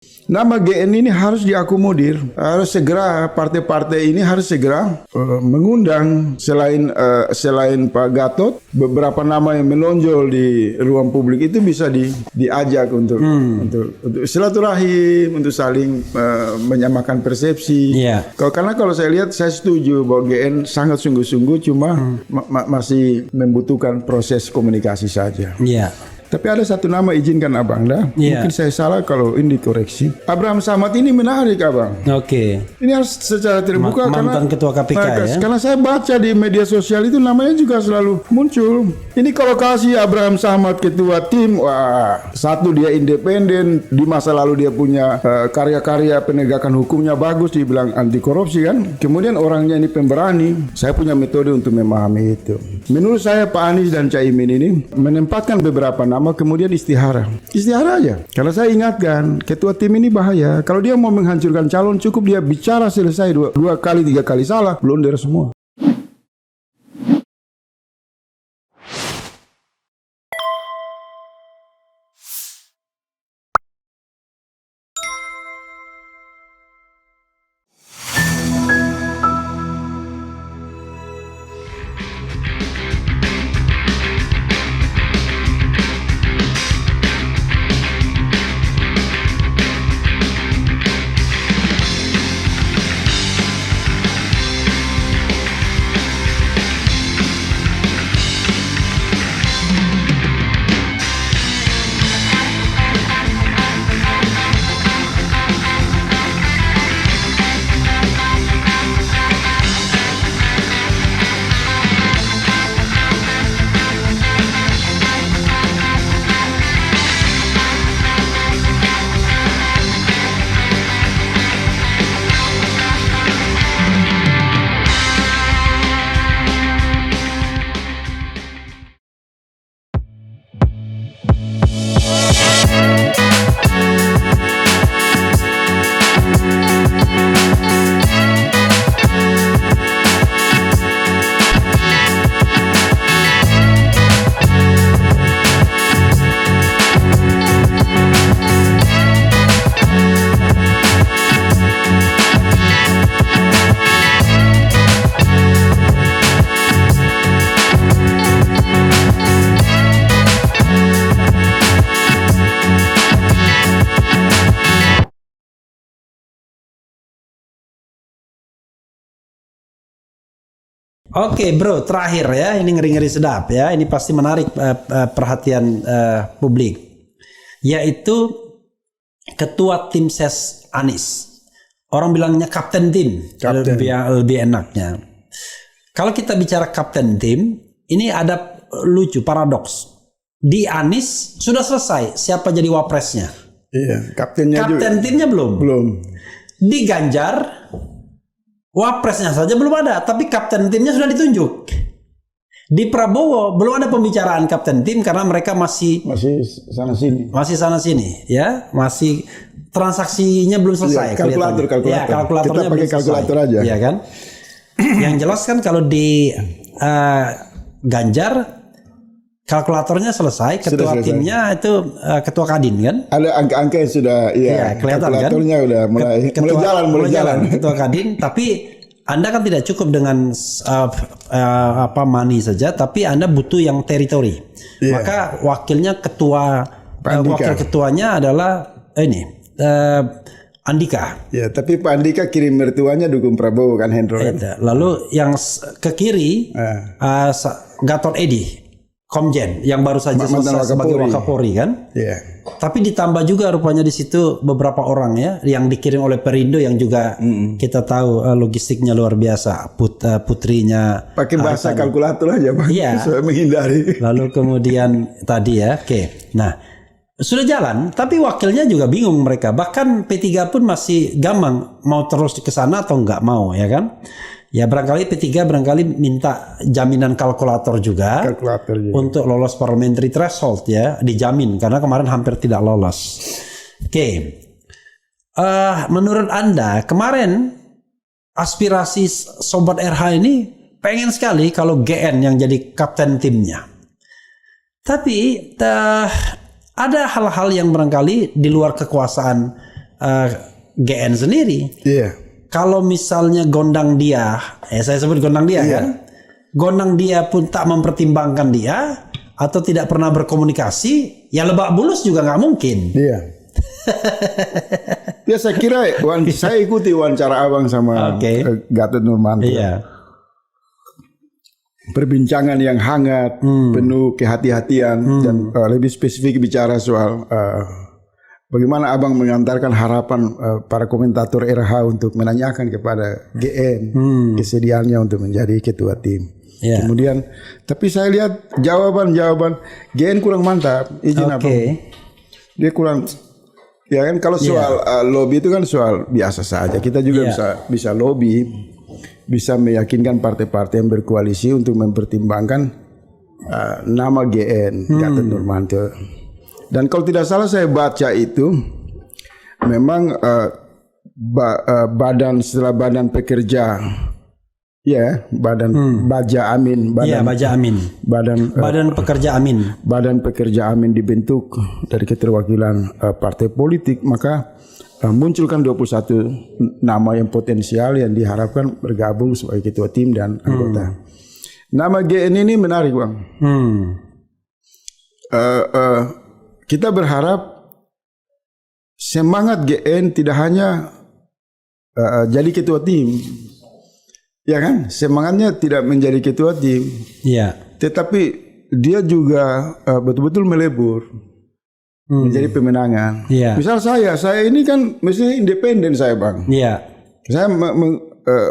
Nama GN ini harus diakomodir, harus segera partai-partai ini harus segera mengundang selain Pak Gatot, beberapa nama yang menonjol di ruang publik itu bisa diajak untuk silaturahim, untuk saling menyamakan persepsi. Karena kalau saya lihat, saya setuju bahwa GN sangat sungguh-sungguh, cuma masih membutuhkan proses komunikasi saja. Tapi ada satu nama, izinkan Abang dah. Mungkin saya salah kalau ini dikoreksi. Abraham Samad ini menarik, Abang. Ini harus secara terbuka mantan ketua KPK ya. Karena saya baca di media sosial itu namanya juga selalu muncul. Ini kalau kasih Abraham Samad ketua tim, wah, satu dia independen, di masa lalu dia punya karya-karya penegakan hukumnya bagus, dibilang anti korupsi kan. Kemudian orangnya ini pemberani. Saya punya metode untuk memahami itu. Menurut saya Pak Anies dan Caimin ini menempatkan beberapa nama kemudian istihara aja. Kalau saya ingatkan, ketua tim ini bahaya. Kalau dia mau menghancurkan calon, cukup dia bicara selesai dua kali 3 kali salah, blunder semua. Oke bro, terakhir ya, ini ngeri-ngeri sedap ya, ini pasti menarik perhatian publik, yaitu ketua tim ses Anies. Orang bilangnya kapten tim, lebih enaknya. Kalau kita bicara kapten tim, ini ada lucu paradoks. Di Anies sudah selesai siapa jadi wapresnya. Iya, kapten timnya belum. Di Ganjar wapresnya saja belum ada, tapi kapten timnya sudah ditunjuk. Di Prabowo belum ada pembicaraan kapten tim karena mereka masih sana sini, ya, masih transaksinya belum selesai. Kalkulator. Ya, kalkulatornya kita pakai kalkulator aja. Ya kan? Yang jelas kan kalau di Ganjar kalkulatornya selesai, ketua timnya itu ketua Kadin kan? Ada angka-angka yang sudah, kelihatan kalkulatornya kan? Udah mulai jalan. Ketua Kadin, tapi Anda kan tidak cukup dengan money saja, tapi Anda butuh yang teritori. Maka wakilnya wakil ketuanya adalah Andika. Ya, tapi Pak Andika kirim mertuanya dukung Prabowo kan, Hendro. Lalu yang ke kiri Gatot Edi, Komjen yang baru saja selesai sebagai Wakapolri kan. Tapi ditambah juga rupanya di situ beberapa orang ya yang dikirim oleh Perindo yang juga kita tahu logistiknya luar biasa. Putrinya pakai bahasa kalkulator aja Pak. Supaya menghindari. Lalu kemudian tadi ya, nah sudah jalan, tapi wakilnya juga bingung mereka. Bahkan P3 pun masih gampang mau terus ke sana atau nggak mau ya kan. Ya barangkali P3 minta jaminan kalkulator juga untuk lolos parliamentary threshold ya, dijamin karena kemarin hampir tidak lolos. Menurut Anda kemarin aspirasi Sobat RH ini pengen sekali kalau GN yang jadi kapten timnya. Tapi ada hal-hal yang barangkali di luar kekuasaan GN sendiri. Iya. Kalau misalnya gondang dia, saya sebut gondang dia kan, gondang dia pun tak mempertimbangkan dia atau tidak pernah berkomunikasi, ya Lebak Bulus juga nggak mungkin. Iya. Ya saya kira saya ikuti wawancara abang sama Gatot Nurmantio. Iya. Perbincangan yang hangat, penuh kehati-hatian dan lebih spesifik bicara soal bagaimana abang mengantarkan harapan para komentator RH untuk menanyakan kepada GN kesediaannya untuk menjadi ketua tim. Yeah. Kemudian, tapi saya lihat jawaban GN kurang mantap. Izin abang. Dia kurang. Ya kan kalau soal lobby itu kan soal biasa saja. Kita juga bisa lobby, bisa meyakinkan partai-partai yang berkoalisi untuk mempertimbangkan nama GN Gatot Nurmantio. Dan kalau tidak salah saya baca itu memang setelah badan pekerja Baja Amin, badan pekerja Amin. Badan pekerja Amin dibentuk dari keterwakilan partai politik, maka munculkan 21 nama yang potensial yang diharapkan bergabung sebagai ketua tim dan anggota. Nama GN ini menarik, Bang. Kita berharap semangat GN tidak hanya jadi ketua tim. Ya kan, semangatnya tidak menjadi ketua tim, tetapi dia juga betul-betul melebur menjadi pemenangan. Misal saya ini kan mestinya independen saya, Bang. Saya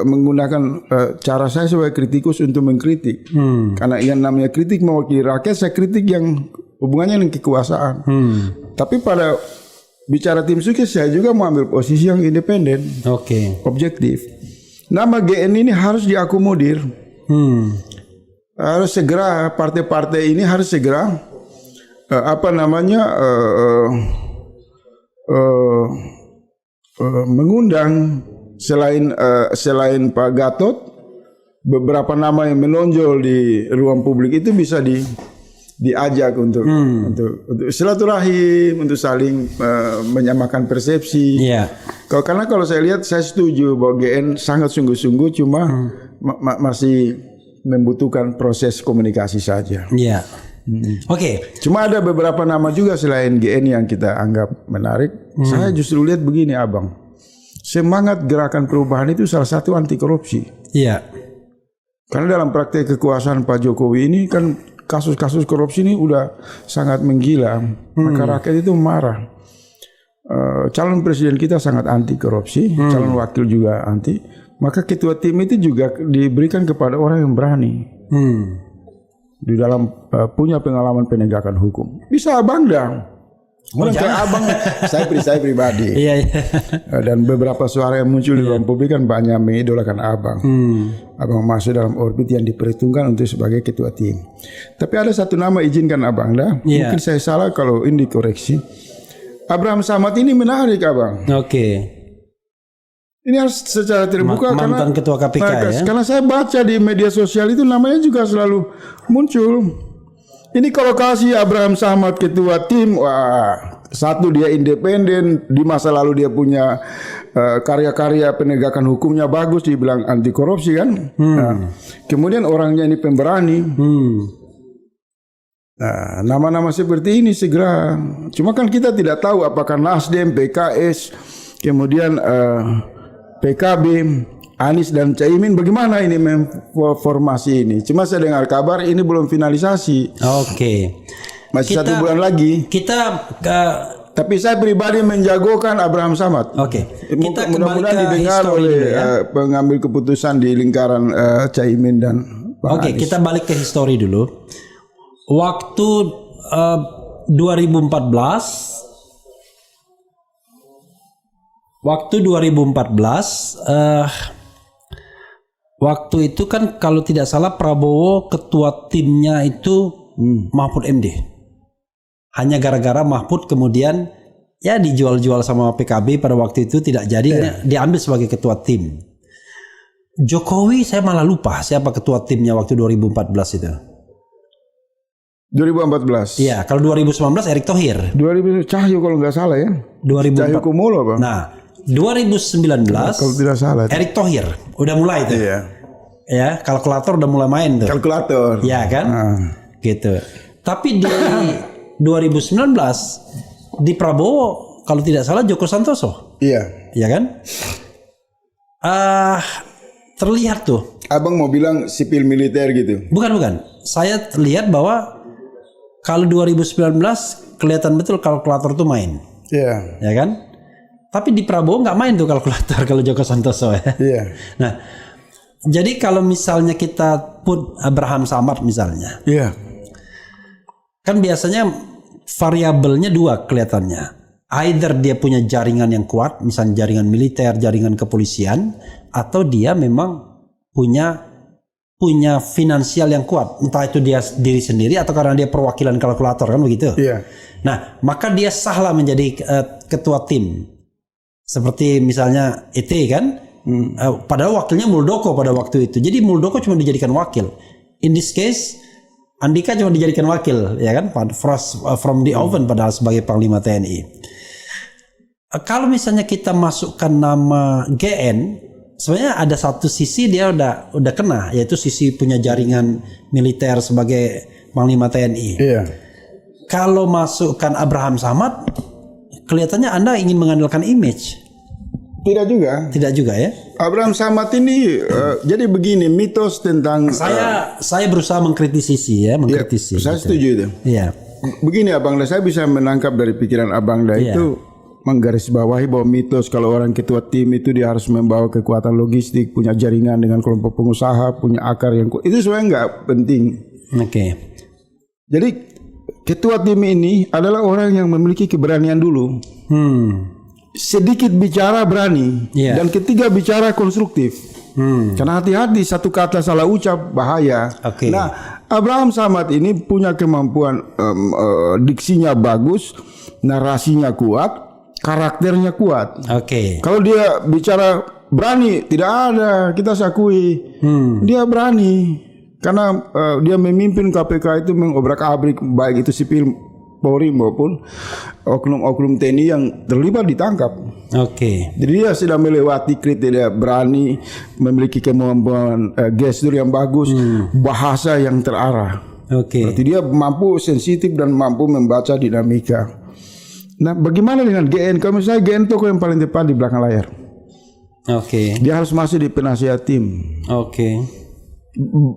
menggunakan cara saya sebagai kritikus untuk mengkritik, karena yang namanya kritik mewakili rakyat, saya kritik yang hubungannya dengan kekuasaan. Tapi pada bicara tim sukses saya juga mau ambil posisi yang independen, objektif. Nama GN ini harus diakomodir. Harus segera partai-partai ini harus segera mengundang selain Pak Gatot, beberapa nama yang menonjol di ruang publik itu bisa diajak untuk silaturahim, untuk saling menyamakan persepsi. Karena kalau saya lihat, saya setuju bahwa GN sangat sungguh-sungguh, cuma masih membutuhkan proses komunikasi saja. Cuma ada beberapa nama juga selain GN yang kita anggap menarik. Saya justru lihat begini, abang, semangat gerakan perubahan itu salah satu anti korupsi. Karena dalam praktek kekuasaan Pak Jokowi ini kan kasus-kasus korupsi ini udah sangat menggila, maka rakyat itu marah. Calon presiden kita sangat anti korupsi, calon wakil juga anti, maka ketua tim itu juga diberikan kepada orang yang berani di dalam punya pengalaman penegakan hukum. Bisa abang dong. Orang kayak abang, saya pribadi. Dan beberapa suara yang muncul di ruang publik kan banyak mengidolakan abang. Abang masuk dalam orbit yang diperhitungkan untuk sebagai ketua tim. Tapi ada satu nama, izinkan abang dah. Mungkin saya salah kalau ini dikoreksi. Abraham Samad ini menarik, abang. Ini harus secara terbuka mantan ketua KPK ya. Karena saya baca di media sosial itu namanya juga selalu muncul. Ini kalau kasih Abraham Samad ketua tim, satu dia independen, di masa lalu dia punya karya-karya penegakan hukumnya bagus, dibilang anti korupsi kan. Kemudian orangnya ini pemberani. Nama-nama seperti ini segera. Cuma kan kita tidak tahu apakah Nasdem, PKS, kemudian PKB, Anies dan Caimin bagaimana ini formasi ini. Cuma saya dengar kabar ini belum finalisasi. Masih 1 bulan lagi. Tapi saya pribadi menjagokan Abraham Samad. Mudah-mudahan didengar oleh pengambil keputusan di lingkaran Caimin dan Bang Anies. Kita balik ke histori dulu. Waktu 2014, waktu itu kan kalau tidak salah Prabowo ketua timnya itu Mahfud MD. Hanya gara-gara Mahfud kemudian ya dijual-jual sama PKB pada waktu itu tidak jadi, diambil sebagai ketua tim. Jokowi saya malah lupa siapa ketua timnya waktu 2014 itu. 2014. Iya, kalau 2019 Erick Thohir. 2000 Cahyo kalau nggak salah ya. 2004. Cahyo Kumolo, Bang. Nah, 2019 kalau tidak salah. Erick Thohir udah mulai tuh. Iya. Ya, kalkulator udah mulai main tuh. Kalkulator. Iya kan? Gitu. Tapi di 2019 di Prabowo kalau tidak salah Joko Santoso. Iya. Iya kan? Terlihat tuh. Abang mau bilang sipil militer gitu. Bukan. Saya lihat bahwa kalau 2019 kelihatan betul kalkulator tuh main. Iya. Ya kan? Tapi di Prabowo nggak main tuh kalkulator kalau Joko Santoso ya. Iya. Nah, jadi kalau misalnya kita put Abraham Samad misalnya, Iya. kan biasanya variabelnya dua kelihatannya. Either dia punya jaringan yang kuat, misalnya jaringan militer, jaringan kepolisian, atau dia memang punya finansial yang kuat. Entah itu dia diri sendiri atau karena dia perwakilan kalkulator, kan begitu. Iya. Nah, maka dia sahlah menjadi ketua tim. Seperti misalnya ET kan, padahal wakilnya Muldoko pada waktu itu. Jadi Muldoko cuma dijadikan wakil. In this case, Andika cuma dijadikan wakil, ya kan? From the oven padahal sebagai Panglima TNI. Kalau misalnya kita masukkan nama GN, sebenarnya ada satu sisi dia udah kena, yaitu sisi punya jaringan militer sebagai Panglima TNI. Iya. Kalau masukkan Abraham Samad, kelihatannya Anda ingin mengandalkan image. Tidak juga. Tidak juga ya. Abraham Samad ini jadi begini, mitos tentang Saya berusaha mengkritisi ya, mengkritisi. saya gitu. setuju itu. Iya. Begini Abang Da, saya bisa menangkap dari pikiran Abang Da itu menggarisbawahi bahwa mitos kalau orang ketua tim itu dia harus membawa kekuatan logistik, punya jaringan dengan kelompok pengusaha, punya akar yang kuat. Itu sebenarnya nggak penting. Oke. Jadi ketua tim ini adalah orang yang memiliki keberanian dulu. Sedikit bicara berani, dan ketiga bicara konstruktif. Karena hati-hati satu kata salah ucap bahaya. Oke. Nah, Abraham Samad ini punya kemampuan diksinya bagus, narasinya kuat, karakternya kuat. Oke. Kalau dia bicara berani, tidak ada kita sakui. Dia berani karena dia memimpin KPK itu mengobrak-abrik baik itu sipil Polri maupun oknum-oknum TNI yang terlibat ditangkap. Oke. Jadi dia sudah melewati kriteria berani, memiliki kemampuan gestur yang bagus, bahasa yang terarah. Oke. Berarti dia mampu sensitif dan mampu membaca dinamika. Nah, bagaimana dengan GN? Kalau misalnya GN tokoh yang paling depan di belakang layar. Oke. Dia harus masuk di penasihat tim. Oke.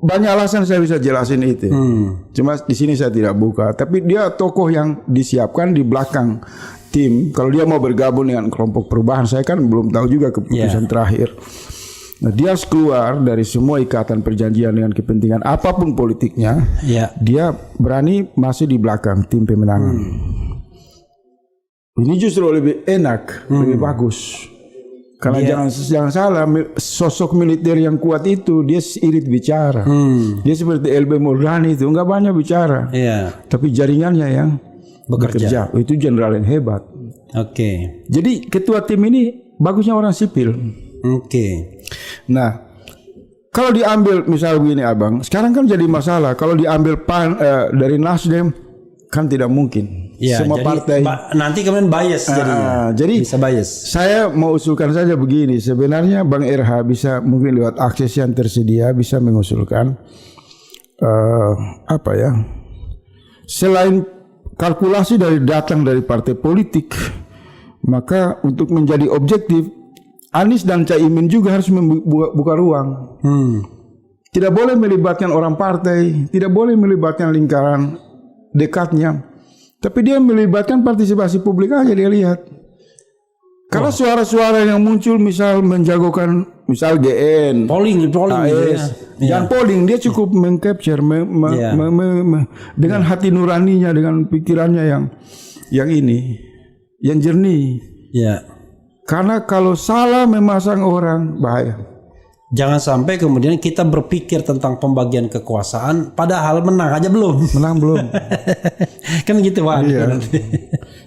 Banyak alasan saya bisa jelasin itu. Cuma di sini saya tidak buka. Tapi dia tokoh yang disiapkan di belakang tim. Kalau dia mau bergabung dengan kelompok perubahan, saya kan belum tahu juga keputusan terakhir. Nah, dia harus keluar dari semua ikatan perjanjian dengan kepentingan apapun politiknya. Dia berani masuk di belakang tim pemenangan. Ini justru lebih enak, lebih bagus. Karena jangan salah, sosok militer yang kuat itu dia irit bicara. Dia seperti LB Morgani itu nggak banyak bicara. Tapi jaringannya yang bekerja. Itu jenderal yang hebat. Oke. Jadi ketua tim ini bagusnya orang sipil. Oke. Nah, kalau diambil misal begini Abang, sekarang kan jadi masalah. Kalau diambil dari Nasdem kan tidak mungkin. Semua partai nanti kemudian bias jadinya. Jadi bisa bias. Saya mau usulkan saja begini. Sebenarnya Bang RH bisa mungkin lewat akses yang tersedia bisa mengusulkan selain kalkulasi datang dari partai politik, maka untuk menjadi objektif Anies dan Caimin juga harus membuka ruang. Tidak boleh melibatkan orang partai, tidak boleh melibatkan lingkaran dekatnya. Tapi dia melibatkan partisipasi publik aja, dia lihat. Karena suara-suara yang muncul misal menjagokan misal GN, polling AS, dan polling dia cukup mengcapture dengan hati nuraninya, dengan pikirannya yang jernih. Karena kalau salah memasang orang bahaya. Jangan sampai kemudian kita berpikir tentang pembagian kekuasaan padahal menang aja belum. Menang belum. Kan gitu Pak. Iya.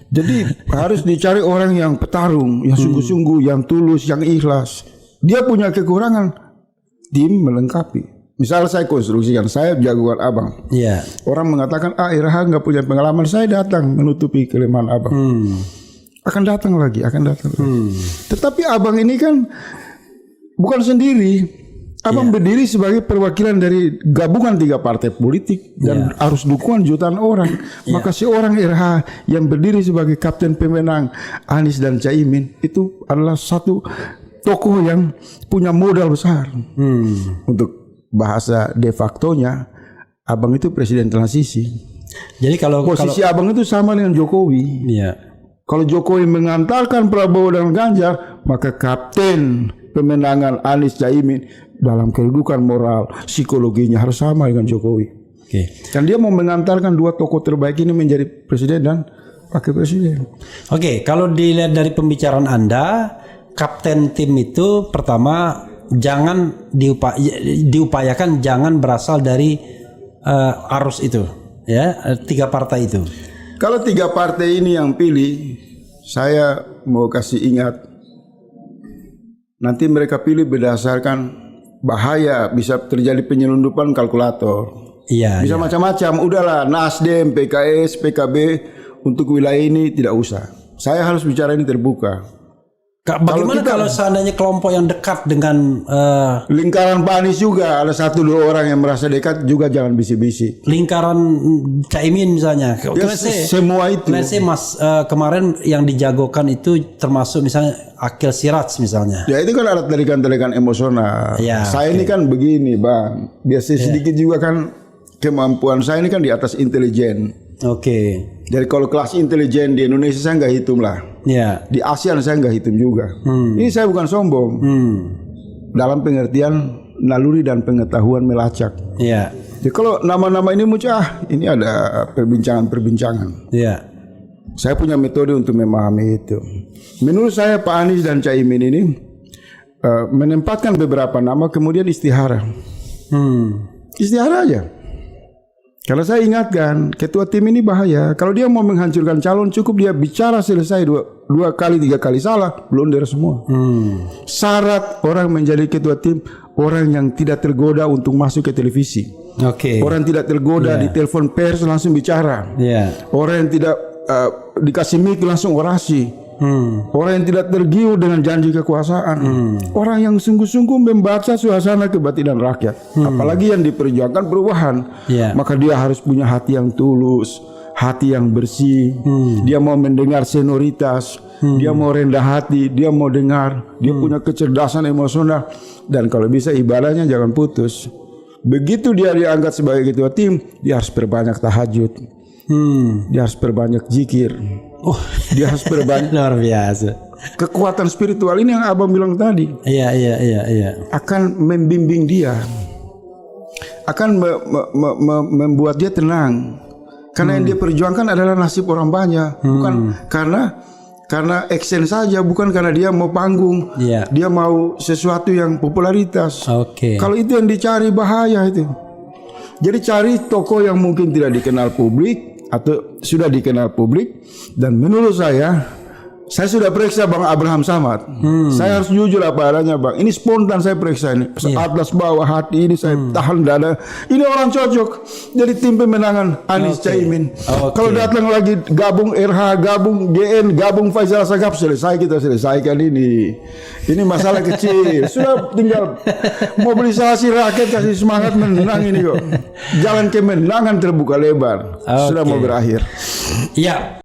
Jadi harus dicari orang yang petarung, yang sungguh-sungguh, yang tulus, yang ikhlas. Dia punya kekurangan, tim melengkapi. Misal saya konstruksikan, saya jagoan abang. Iya. Orang mengatakan, RH nggak punya pengalaman, saya datang menutupi kelemahan abang. Akan datang lagi. Tetapi abang ini kan bukan sendiri. Abang berdiri sebagai perwakilan dari gabungan 3 partai politik dan harus dukungan jutaan orang. Maka seorang RH yang berdiri sebagai kapten pemenang Anies dan Caimin itu adalah satu tokoh yang punya modal besar. Untuk bahasa de factonya, abang itu presiden transisi. Jadi kalau posisi abang itu sama dengan Jokowi. Iya. Kalau Jokowi mengantarkan Prabowo dan Ganjar, maka kapten pemenangan Anies Caimin dalam kedudukan moral psikologinya harus sama dengan Jokowi. Oke. Dan dia mau mengantarkan 2 tokoh terbaik ini menjadi presiden dan wakil presiden. Oke, kalau dilihat dari pembicaraan Anda, kapten tim itu pertama jangan diupayakan jangan berasal dari arus itu, ya, 3 partai itu. Kalau 3 partai ini yang pilih, saya mau kasih ingat, nanti mereka pilih berdasarkan bahaya, bisa terjadi penyelundupan kalkulator. Iya. Bisa macam-macam. Udahlah, Nasdem, PKS, PKB untuk wilayah ini tidak usah. Saya harus bicara ini terbuka. Bagaimana kalau seandainya kelompok yang dekat dengan lingkaran Pak Anies juga ada 1-2 orang yang merasa dekat juga jangan bisi-bisi. Lingkaran Caimin misalnya. Semua itu. Let's say Mas kemarin yang dijagokan itu termasuk misalnya Akil Siraj misalnya. Ya itu kan ada tarikan-tarikan emosional. Ya, saya ini kan begini Bang. Biasa sedikit juga kan kemampuan saya ini kan di atas intelijen. Oke. Jadi kalau kelas intelijen di Indonesia saya nggak hitung lah. Ya. Di ASEAN saya nggak hitung juga. Ini saya bukan sombong. Dalam pengertian naluri dan pengetahuan melacak. Iya. Jadi kalau nama-nama ini muncul, ini ada perbincangan. Iya. Saya punya metode untuk memahami itu. Menurut saya Pak Anies dan Caimin ini menempatkan beberapa nama kemudian istihara. Istihara aja. Kalau saya ingatkan, ketua tim ini bahaya. Kalau dia mau menghancurkan calon, cukup dia bicara selesai 2 kali 3 kali salah, blunder semua. Syarat orang menjadi ketua tim, orang yang tidak tergoda untuk masuk ke televisi. Orang tidak tergoda di telepon pers langsung bicara. Orang yang tidak dikasih mic langsung orasi. Orang yang tidak tergiur dengan janji kekuasaan. Orang yang sungguh-sungguh membaca suasana kebatinan rakyat. Apalagi yang diperjuangkan perubahan. Maka dia harus punya hati yang tulus, hati yang bersih. Dia mau mendengar senioritas, dia mau rendah hati, dia mau dengar, dia punya kecerdasan emosional. Dan kalau bisa ibadahnya jangan putus. Begitu dia diangkat sebagai ketua tim, dia harus perbanyak tahajud. Dia harus perbanyak zikir. Dia harus perbanyak. Luar biasa. Kekuatan spiritual ini yang abang bilang tadi. Iya. Akan membimbing dia. Akan membuat dia tenang. Karena yang dia perjuangkan adalah nasib orang banyak. Bukan karena action saja, bukan karena dia mau panggung. Dia mau sesuatu yang popularitas. Kalau itu yang dicari bahaya itu. Jadi cari tokoh yang mungkin tidak dikenal publik atau sudah dikenal publik. Dan menurut saya sudah periksa Bang Abraham Samad. Saya harus jujur apa adanya Bang. Ini spontan saya periksa ini. Atas bawah hati ini saya tahan dada. Ini orang cocok jadi tim pemenangan Anies Caimin. Kalau datang lagi gabung RH, gabung GN, gabung Faisal Sagaf, kita selesaikan ini. Ini masalah kecil. Sudah tinggal mobilisasi rakyat, kasih semangat menang ini kok. Jalan kemenangan terbuka lebar. Sudah mau berakhir. Iya.